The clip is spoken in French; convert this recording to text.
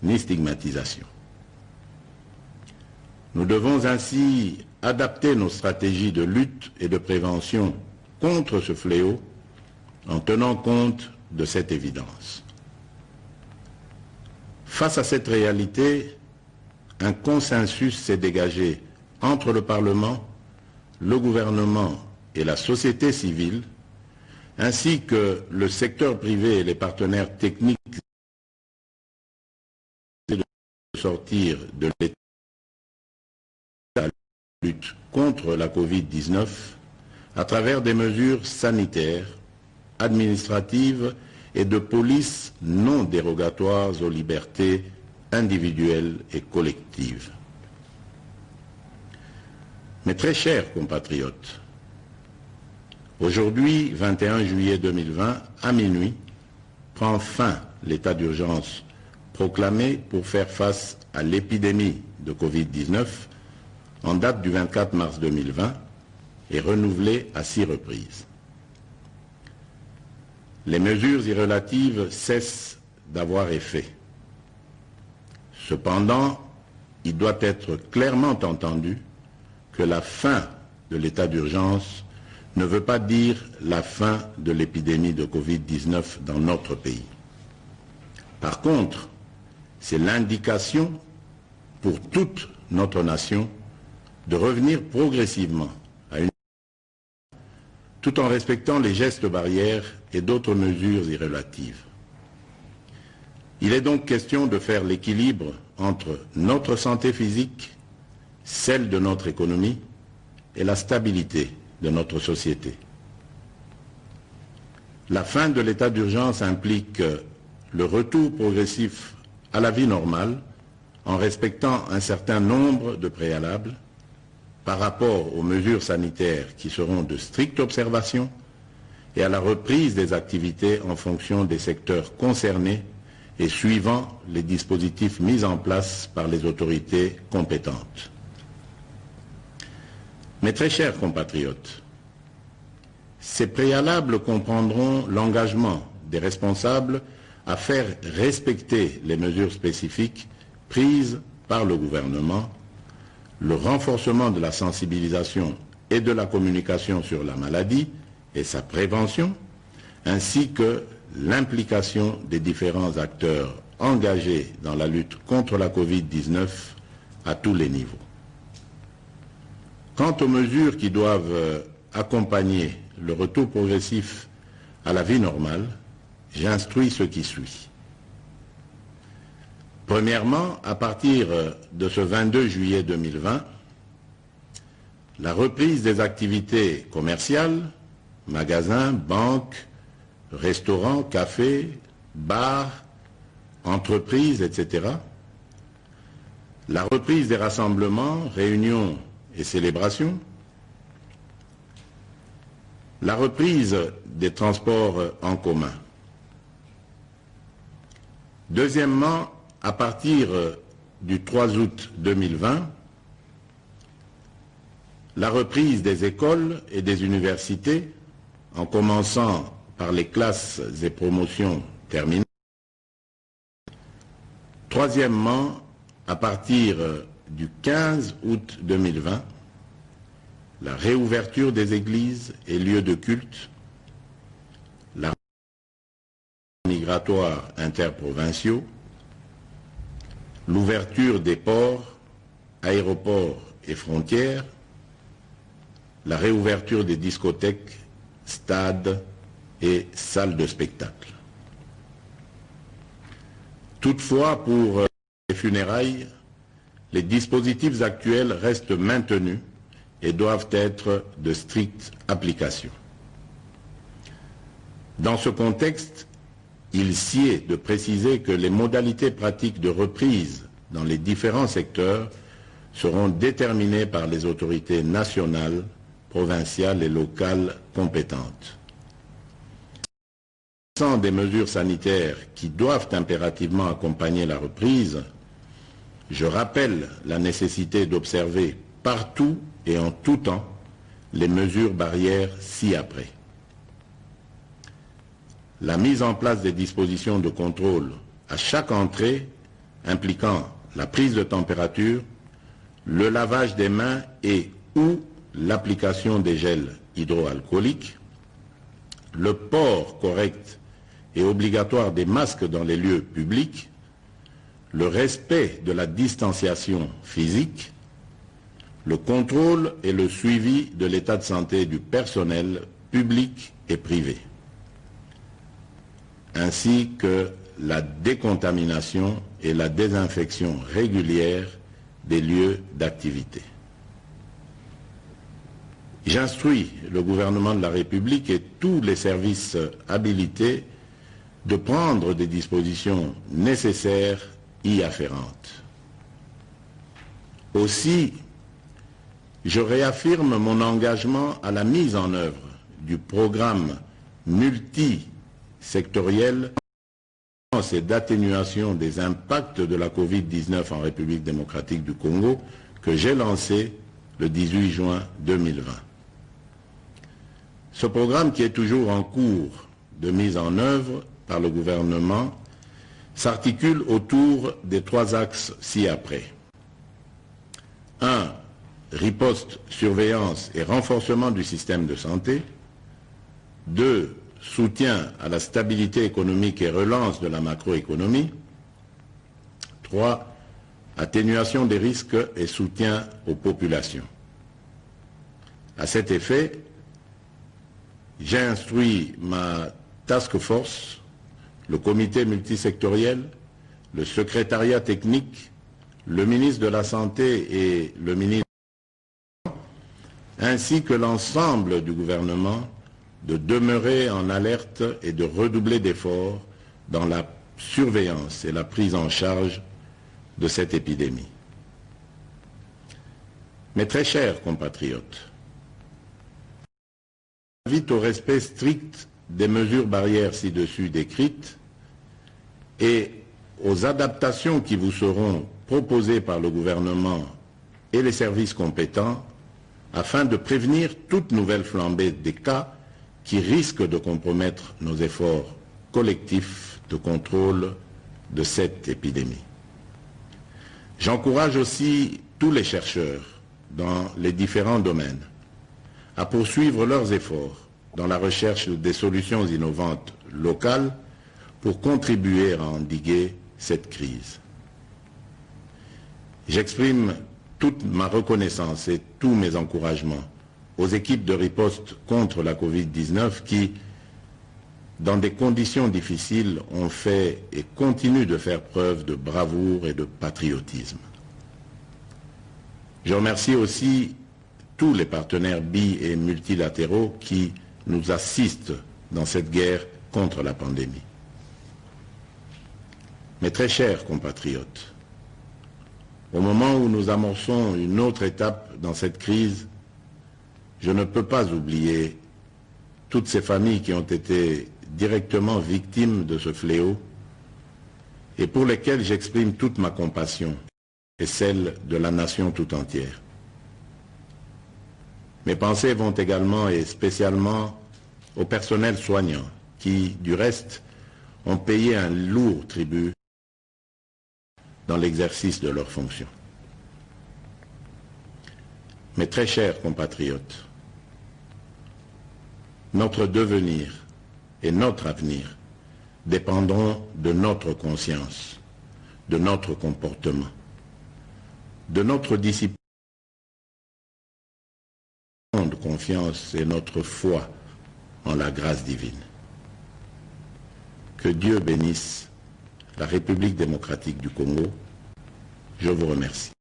ni stigmatisation. Nous devons ainsi adapter nos stratégies de lutte et de prévention contre ce fléau en tenant compte de cette évidence. Face à cette réalité, un consensus s'est dégagé entre le Parlement, le gouvernement et la société civile, ainsi que le secteur privé et les partenaires techniques de sortir de l'état de lutte contre la Covid-19 à travers des mesures sanitaires, administratives et de police non dérogatoires aux libertés individuelles et collectives. Mes très chers compatriotes, aujourd'hui, 21 juillet 2020, à minuit, prend fin l'état d'urgence proclamé pour faire face à l'épidémie de Covid-19 en date du 24 mars 2020 et renouvelé à 6 reprises. Les mesures irrelatives cessent d'avoir effet. Cependant, il doit être clairement entendu que la fin de l'état d'urgence ne veut pas dire la fin de l'épidémie de Covid-19 dans notre pays. Par contre, c'est l'indication pour toute notre nation de revenir progressivement à une tout en respectant les gestes barrières et d'autres mesures irrelatives. Il est donc question de faire l'équilibre entre notre santé physique, celle de notre économie et la stabilité de notre société. La fin de l'état d'urgence implique le retour progressif à la vie normale en respectant un certain nombre de préalables par rapport aux mesures sanitaires qui seront de stricte observation et à la reprise des activités en fonction des secteurs concernés et suivant les dispositifs mis en place par les autorités compétentes. Mes très chers compatriotes, ces préalables comprendront l'engagement des responsables à faire respecter les mesures spécifiques prises par le gouvernement, le renforcement de la sensibilisation et de la communication sur la maladie et sa prévention, ainsi que l'implication des différents acteurs engagés dans la lutte contre la Covid-19 à tous les niveaux. Quant aux mesures qui doivent accompagner le retour progressif à la vie normale, j'instruis ce qui suit. Premièrement, à partir de ce 22 juillet 2020, la reprise des activités commerciales, magasins, banques, restaurants, cafés, bars, entreprises, etc. La reprise des rassemblements, réunions et célébrations. La reprise des transports en commun. Deuxièmement, à partir du 3 août 2020, la reprise des écoles et des universités, en commençant par les classes et promotions terminales. Troisièmement, à partir du 15 août 2020, la réouverture des églises et lieux de culte, la migratoire interprovinciaux, l'ouverture des ports, aéroports et frontières, la réouverture des discothèques, stades et salles de spectacle. Toutefois, pour les funérailles, les dispositifs actuels restent maintenus et doivent être de stricte application. Dans ce contexte, il sied de préciser que les modalités pratiques de reprise dans les différents secteurs seront déterminées par les autorités nationales, provinciales et locales compétentes. Sans des mesures sanitaires qui doivent impérativement accompagner la reprise, je rappelle la nécessité d'observer partout et en tout temps les mesures barrières ci-après. La mise en place des dispositions de contrôle à chaque entrée impliquant la prise de température, le lavage des mains et ou l'application des gels hydroalcooliques, le port correct et obligatoire des masques dans les lieux publics, le respect de la distanciation physique, le contrôle et le suivi de l'état de santé du personnel public et privé, ainsi que la décontamination et la désinfection régulière des lieux d'activité. J'instruis le gouvernement de la République et tous les services habilités de prendre des dispositions nécessaires y afférentes. Aussi, je réaffirme mon engagement à la mise en œuvre du programme multisectoriel et d'atténuation des impacts de la Covid-19 en République démocratique du Congo que j'ai lancé le 18 juin 2020. Ce programme, qui est toujours en cours de mise en œuvre par le gouvernement, s'articule autour des 3 axes ci-après. 1. Riposte, surveillance et renforcement du système de santé. 2. Soutien à la stabilité économique et relance de la macroéconomie. 3. Atténuation des risques et soutien aux populations. À cet effet, j'ai instruit ma task force, le comité multisectoriel, le secrétariat technique, le ministre de la Santé et le ministre ainsi que l'ensemble du gouvernement de demeurer en alerte et de redoubler d'efforts dans la surveillance et la prise en charge de cette épidémie. Mes très chers compatriotes, j'invite au respect strict des mesures barrières ci-dessus décrites et aux adaptations qui vous seront proposées par le gouvernement et les services compétents afin de prévenir toute nouvelle flambée des cas qui risquent de compromettre nos efforts collectifs de contrôle de cette épidémie. J'encourage aussi tous les chercheurs dans les différents domaines à poursuivre leurs efforts dans la recherche des solutions innovantes locales pour contribuer à endiguer cette crise. J'exprime toute ma reconnaissance et tous mes encouragements aux équipes de riposte contre la Covid-19 qui, dans des conditions difficiles, ont fait et continuent de faire preuve de bravoure et de patriotisme. Je remercie aussi tous les partenaires bi- et multilatéraux qui nous assistent dans cette guerre contre la pandémie. Mes très chers compatriotes, au moment où nous amorçons une autre étape dans cette crise, je ne peux pas oublier toutes ces familles qui ont été directement victimes de ce fléau et pour lesquelles j'exprime toute ma compassion et celle de la nation tout entière. Mes pensées vont également et spécialement au personnel soignant qui, du reste, ont payé un lourd tribut dans l'exercice de leurs fonctions. Mes très chers compatriotes, notre devenir et notre avenir dépendront de notre conscience, de notre comportement, de notre discipline, de confiance et notre foi en la grâce divine. Que Dieu bénisse la République démocratique du Congo. Je vous remercie.